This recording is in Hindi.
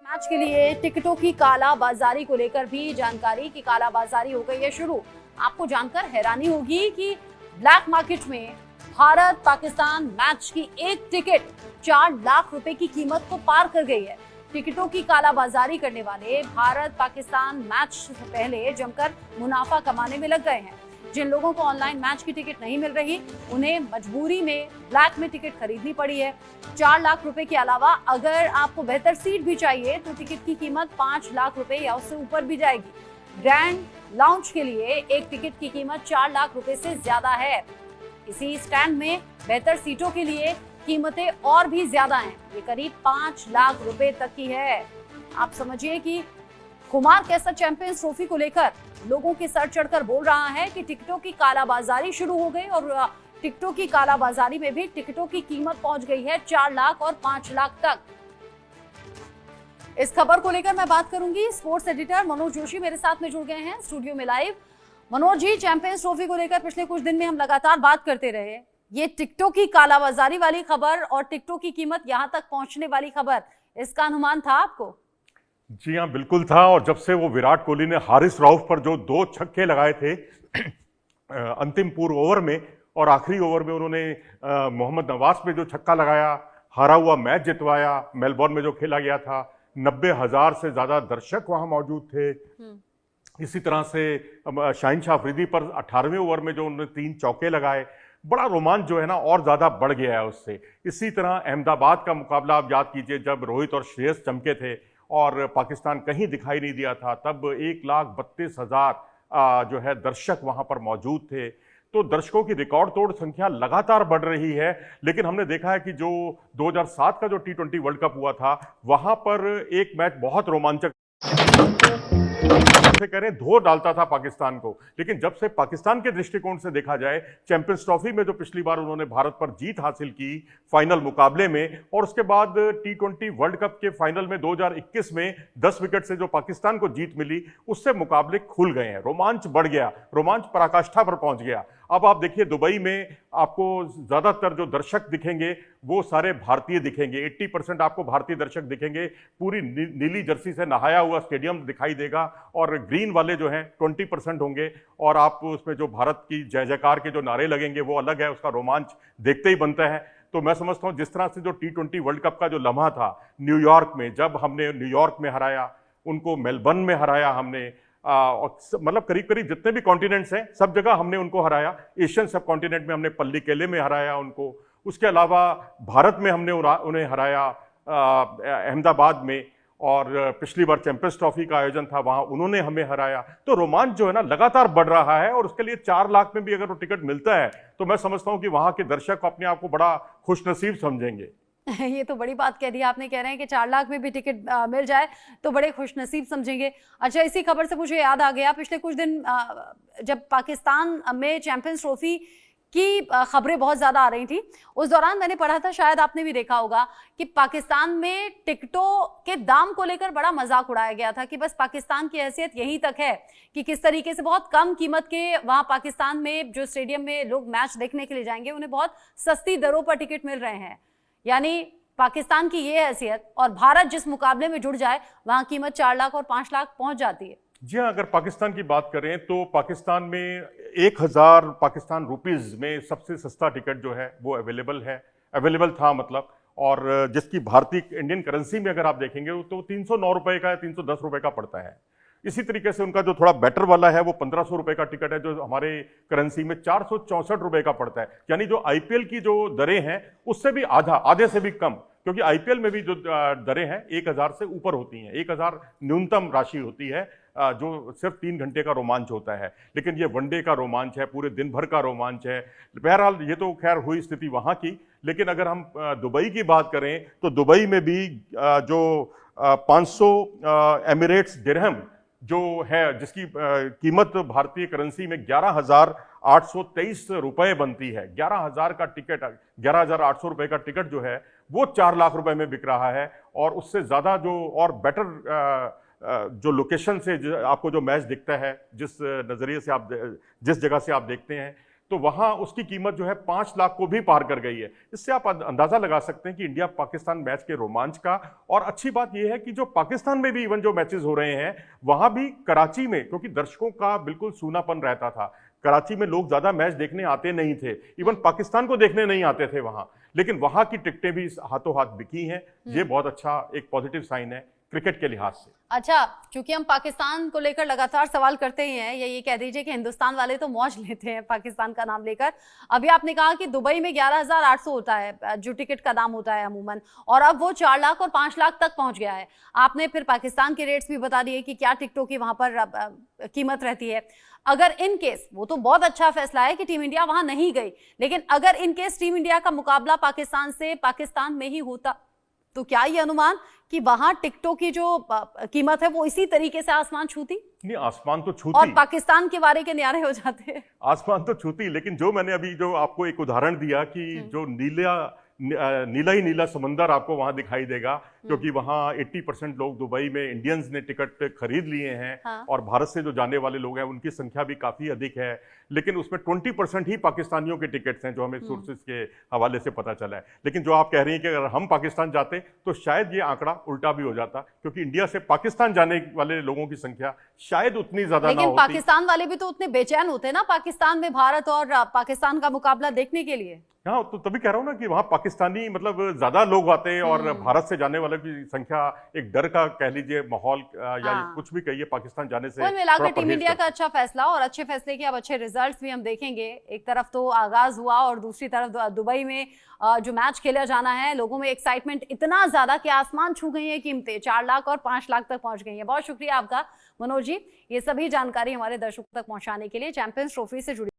मैच के लिए टिकटों की कालाबाजारी को लेकर भी जानकारी की कालाबाजारी हो गई है शुरू। आपको जानकर हैरानी होगी कि ब्लैक मार्केट में भारत पाकिस्तान मैच की एक टिकट 4 लाख रुपए की कीमत को पार कर गई है। टिकटों की कालाबाजारी करने वाले भारत पाकिस्तान मैच से पहले जमकर मुनाफा कमाने में लग गए हैं। जिन लोगों को ऑनलाइन मैच की टिकट नहीं मिल रही, उन्हें मजबूरी में ब्लैक में टिकट खरीदनी पड़ी है। 4 लाख रुपए के अलावा अगर आपको बेहतर सीट भी चाहिए तो टिकट की कीमत 5 लाख रुपए या उससे ऊपर भी जाएगी। ग्रैंड लॉन्च के लिए एक टिकट की कीमत 4 लाख रुपए से ज्यादा है। इसी स्टैंड में बेहतर सीटों के लिए कीमतें और भी ज्यादा हैं, ये करीब 5 लाख रुपए तक की है। आप समझिए कि कुमार कैसा चैंपियंस ट्रॉफी को लेकर लोगों के सर चढ़कर बोल रहा है कि टिकटों की कालाबाजारी शुरू हो गई और टिकटों की कालाबाजारी में भी टिकटों की कीमत पहुंच गई है 4 लाख और 5 लाख तक। इस खबर को लेकर मैं बात करूंगी, स्पोर्ट्स एडिटर मनोज जोशी मेरे साथ में जुड़ गए हैं स्टूडियो में live. Manoj ji, champions trophy को लेकर पिछले कुछ दिन में हम लगातार बात करते रहे, ये टिकटों की कालाबाजारी वाली खबर और टिकटों की कीमत यहां तक पहुंचने वाली खबर, इसका अनुमान था आपको? जी हाँ, बिल्कुल था। और जब से वो विराट कोहली ने हारिस राउफ पर जो 2 छक्के लगाए थे अंतिम पूर्व ओवर में और आखिरी ओवर में उन्होंने मोहम्मद नवाज पे जो छक्का लगाया, हारा हुआ मैच जितवाया, मेलबोर्न में जो खेला गया था, 90,000 से ज्यादा दर्शक वहां मौजूद थे। इसी तरह से शाहीन शाह अफरीदी पर 18वें ओवर में जो उन्होंने 3 चौके लगाए, बड़ा रोमांच जो है ना और ज्यादा बढ़ गया है उससे। इसी तरह अहमदाबाद का मुकाबला आप याद कीजिए, जब रोहित और श्रेयस चमके थे और पाकिस्तान कहीं दिखाई नहीं दिया था, तब 1,32,000 जो है दर्शक वहां पर मौजूद थे। तो दर्शकों की रिकॉर्ड तोड़ संख्या लगातार बढ़ रही है। लेकिन हमने देखा है कि जो 2007 का जो T20 वर्ल्ड कप हुआ था, वहां पर एक मैच बहुत रोमांचक से करें धो डालता था पाकिस्तान को। लेकिन जब से पाकिस्तान के दृष्टिकोण से देखा जाए, चैंपियंस ट्रॉफी में जो पिछली बार उन्होंने भारत पर जीत हासिल की फाइनल मुकाबले में, और उसके बाद T20 वर्ल्ड कप के फाइनल में 2021 में 10 विकेट से जो पाकिस्तान को जीत मिली, उससे मुकाबले खुल गए हैं, रोमांच बढ़ गया, रोमांच पराकाष्ठा पर पहुंच गया। अब आप देखिए, दुबई में आपको ज्यादातर जो दर्शक दिखेंगे वो सारे भारतीय दिखेंगे, 80% आपको भारतीय दर्शक दिखेंगे। पूरी नीली जर्सी से नहाया हुआ स्टेडियम दिखाई देगा और ग्रीन वाले जो हैं 20% होंगे। और आप उसमें जो भारत की जय जयकार के जो नारे लगेंगे वो अलग है, उसका रोमांच देखते ही बनता है। तो मैं समझता हूं जिस तरह से जो T20 वर्ल्ड कप का जो लम्हा था न्यूयॉर्क में, जब हमने न्यूयॉर्क में हराया उनको, मेलबर्न में हराया हमने, मतलब करीब करीब जितने भी कॉन्टिनेंट्स हैं सब जगह हमने उनको हराया। एशियन सब कॉन्टिनेंट में हमने पल्लीकेले में हराया उनको, उसके अलावा भारत में हमने उन्हें हराया अहमदाबाद में, और पिछली बार चैंपियंस ट्रॉफी का आयोजन था वहां उन्होंने हमें हराया। तो रोमांच जो है ना लगातार बढ़ रहा है, और उसके लिए 4 लाख में भी अगर वो टिकट मिलता है तो मैं समझता हूं कि वहां के दर्शक अपने आप को बड़ा खुशनसीब समझेंगे। ये तो बड़ी बात कह दी आपने, कह रहे हैं कि 4 लाख में भी टिकट मिल जाए तो बड़े खुशनसीब समझेंगे। अच्छा, इसी खबर से मुझे याद आ गया, पिछले कुछ दिन जब पाकिस्तान में चैंपियंस ट्रॉफी की खबरें बहुत ज्यादा आ रही थी, उस दौरान मैंने पढ़ा था, शायद आपने भी देखा होगा, कि पाकिस्तान में टिकटों के दाम को लेकर बड़ा मजाक उड़ाया गया था कि बस पाकिस्तान की हैसियत यहीं तक है कि किस तरीके से बहुत कम कीमत के वहां पाकिस्तान में जो स्टेडियम में लोग मैच देखने के लिए जाएंगे उन्हें बहुत सस्ती दरों पर टिकट मिल रहे हैं। यानी पाकिस्तान की ये हैसियत, और भारत जिस मुकाबले में जुड़ जाए वहां कीमत 4 लाख और 5 लाख पहुंच जाती है। जी हाँ, अगर पाकिस्तान की बात करें तो पाकिस्तान में 1,000 पाकिस्तान रुपीज में सबसे सस्ता टिकट जो है वो अवेलेबल था मतलब, और जिसकी भारतीय इंडियन करेंसी में अगर आप देखेंगे तो 309 रुपए का या 310 रुपए का पड़ता है। इसी तरीके से उनका जो थोड़ा बेटर वाला है वो 1500 रुपए का टिकट है, जो हमारे करेंसी में 464 रुपए का पड़ता है। यानी जो आईपीएल की जो दरें हैं उससे भी आधे से भी कम, क्योंकि आईपीएल में भी जो दरें हैं 1,000 से ऊपर होती हैं, 1,000 न्यूनतम राशि होती है, जो सिर्फ 3 घंटे का रोमांच होता है। लेकिन ये वनडे का रोमांच है, पूरे दिन भर का रोमांच है। बहरहाल ये तो खैर हुई स्थिति वहां की, लेकिन अगर हम दुबई की बात करें तो दुबई में भी जो 500 एमिरेट्स दिरहम जो है, जिसकी कीमत भारतीय करेंसी में 11,823 रुपए बनती है, 11,000 का टिकट, 11,800 रुपए का टिकट जो है वो 4 लाख रुपए में बिक रहा है। और उससे ज्यादा जो और बेटर जो लोकेशन से आपको जो मैच दिखता है, जिस नजरिए से आप, जिस जगह से आप देखते हैं, तो वहां उसकी कीमत जो है 5 लाख को भी पार कर गई है। इससे आप अंदाजा लगा सकते हैं कि इंडिया पाकिस्तान मैच के रोमांच का। और अच्छी बात यह है कि जो पाकिस्तान में भी इवन जो मैचेस हो रहे हैं वहां भी कराची में, क्योंकि दर्शकों का बिल्कुल सूनापन रहता था, कराची में लोग ज्यादा मैच देखने आते नहीं थे, इवन पाकिस्तान को देखने नहीं आते थे वहां, लेकिन वहां की टिकटें भी हाथों हाथ बिकी हैं। ये बहुत अच्छा एक पॉजिटिव साइन है क्रिकेट के लिहाज से। अच्छा, चूंकि हम पाकिस्तान को लेकर लगातार सवाल करते ही हैं, या ये कह दीजिए कि हिंदुस्तान वाले तो मौज लेते हैं पाकिस्तान का नाम लेकर। अभी आपने कहा कि दुबई में 11,800 होता है जो टिकट का दाम होता है अमूमन, और अब वो 4 लाख और 5 लाख तक पहुंच गया है। आपने फिर पाकिस्तान के रेट्स भी बता दिए कि क्या टिकटों की वहां पर कीमत रहती है। अगर इन केस, वो तो बहुत अच्छा फैसला है कि टीम इंडिया वहां नहीं गई, लेकिन अगर इन केस टीम इंडिया का मुकाबला पाकिस्तान से पाकिस्तान में ही होता, तो क्या ये अनुमान कि वहां टिकटों की जो कीमत है वो इसी तरीके से आसमान छूती? नहीं, आसमान तो छूती और पाकिस्तान के बारे के न्यारे हो जाते। आसमान तो छूती, लेकिन जो मैंने अभी जो आपको एक उदाहरण दिया कि जो नीला ही नीला समंदर आपको वहां दिखाई देगा, क्योंकि वहां 80% लोग दुबई में इंडियंस ने टिकट खरीद लिए हैं। हाँ। और भारत से जो जाने वाले लोग हैं उनकी संख्या भी काफी अधिक है, लेकिन उसमें 20% ही पाकिस्तानियों के टिकट्स हैं, जो हमें सोर्सेज के हवाले से पता चला है। लेकिन जो आप कह रही हैं कि अगर हम पाकिस्तान जाते तो शायद ये आंकड़ा उल्टा भी हो जाता, क्योंकि इंडिया से पाकिस्तान जाने वाले लोगों की संख्या शायद उतनी ज्यादा ना होती। लेकिन पाकिस्तान वाले भी तो उतने बेचैन होते हैं ना पाकिस्तान में भारत और पाकिस्तान का मुकाबला देखने के लिए। हाँ, तो तभी कह रहा हूं ना कि वहां पाकिस्तानी मतलब ज्यादा लोग आते हैं, और भारत से जाने वालों की संख्या एक डर का कह लीजिए माहौल या कुछ भी कहिए पाकिस्तान जाने से कुल मिलाकर टीम इंडिया का अच्छा फैसला, और अच्छे फैसले के अब अच्छे रिजल्ट्स भी हम देखेंगे। एक तरफ तो आगाज हुआ और दूसरी तरफ दुबई में जो मैच खेला जाना है, लोगों में एक्साइटमेंट इतना ज्यादा कि आसमान छू गई है कीमतें, 4 लाख और 5 लाख तक पहुंच गई है। बहुत शुक्रिया आपका मनोज जी, ये सभी जानकारी हमारे दर्शकों तक पहुंचाने के लिए। चैंपियंस ट्रॉफी से जुड़ी